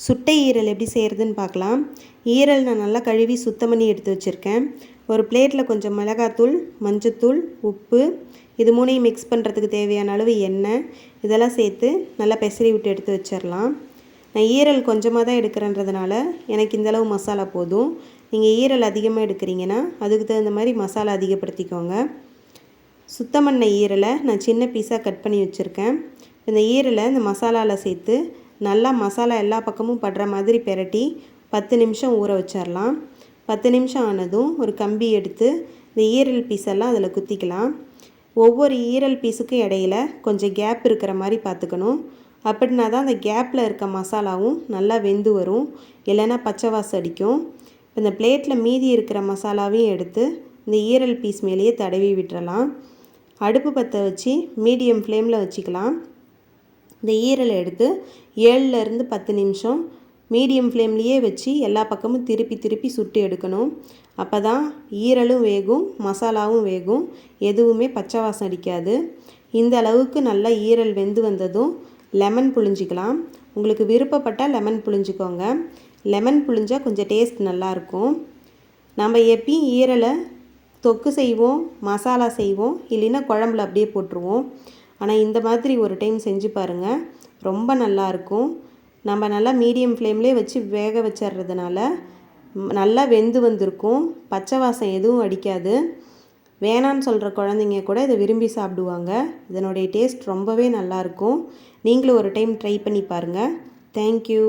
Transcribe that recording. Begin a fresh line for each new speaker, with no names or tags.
சுட்டை ஈரல் எப்படி செய்கிறதுன்னு பார்க்கலாம். ஈரல் நான் நல்லா கழுவி சுத்தம் பண்ணி எடுத்து வச்சுருக்கேன். ஒரு பிளேட்டில் கொஞ்சம் மிளகாத்தூள், மஞ்சத்தூள், உப்பு, இது மூணையும் மிக்ஸ் பண்ணுறதுக்கு தேவையான அளவு எண்ணெய் இதெல்லாம் சேர்த்து நல்லா பெசரி விட்டு எடுத்து வச்சிடலாம். நான் ஈரல் கொஞ்சமாக தான் எடுக்கிறேன்றதுனால எனக்கு இந்தளவு மசாலா போதும். நீங்கள் ஈரல் அதிகமாக எடுக்கிறீங்கன்னா அதுக்கு தகுந்த மாதிரி மசாலா அதிகப்படுத்திக்கோங்க. சுத்தம் பண்ண ஈரலை நான் சின்ன பீஸாக கட் பண்ணி வச்சுருக்கேன். இந்த ஈரலை இந்த மசாலாவில் சேர்த்து நல்லா மசாலா எல்லா பக்கமும் படுற மாதிரி பெரட்டி 10 நிமிஷம் ஊற வச்சிடலாம். 10 நிமிஷம் ஆனதும் ஒரு கம்பி எடுத்து இந்த ஈரல் பீஸெல்லாம் அதில் குத்திக்கலாம். ஒவ்வொரு ஈரல் பீஸுக்கும் இடையில கொஞ்சம் கேப் இருக்கிற மாதிரி பார்த்துக்கணும். அப்படின்னா தான் அந்த கேப்பில் இருக்க மசாலாவும் நல்லா வெந்து வரும், இல்லைன்னா பச்சை வாசம் அடிக்கும். இந்த பிளேட்டில் மீதி இருக்கிற மசாலாவையும் எடுத்து இந்த ஈரல் பீஸ் மேலேயே தடவி விட்டுறலாம். அடுப்பு பற்ற வச்சு மீடியம் ஃப்ளேமில் வச்சுக்கலாம். இந்த ஈரலை எடுத்து 7லேருந்து 10 நிமிஷம் மீடியம் ஃப்ளேம்லேயே வச்சு எல்லா பக்கமும் திருப்பி திருப்பி சுட்டு எடுக்கணும். அப்போ தான் ஈரலும் வேகும், மசாலாவும் வேகும், எதுவுமே பச்சை வாசம் அடிக்காது. இந்த அளவுக்கு நல்லா ஈரல் வெந்து வந்ததும் லெமன் புழிஞ்சிக்கலாம். உங்களுக்கு விருப்பப்பட்டால் லெமன் புழிஞ்சிக்கோங்க. லெமன் புழிஞ்சால் கொஞ்சம் டேஸ்ட் நல்லாயிருக்கும். நம்ம எப்பயும் ஈரலை தொக்கு செய்வோம், மசாலா செய்வோம், இல்லைன்னா குழம்புல அப்படியே போட்டுருவோம். ஆனால் இந்த மாதிரி ஒரு டைம் செஞ்சு பாருங்கள், ரொம்ப நல்லாயிருக்கும். நம்ம நல்லா மீடியம் ஃப்ளேம்லேயே வச்சு வேக வச்சிட்றதுனால நல்லா வெந்து வந்திருக்கும், பச்சை வாசம் எதுவும் அடிக்காது. வேணான்னு சொல்கிற குழந்தைங்க கூட இதை விரும்பி சாப்பிடுவாங்க. இதனுடைய டேஸ்ட் ரொம்பவே நல்லாயிருக்கும். நீங்களும் ஒரு டைம் ட்ரை பண்ணி பாருங்கள். தேங்க்யூ.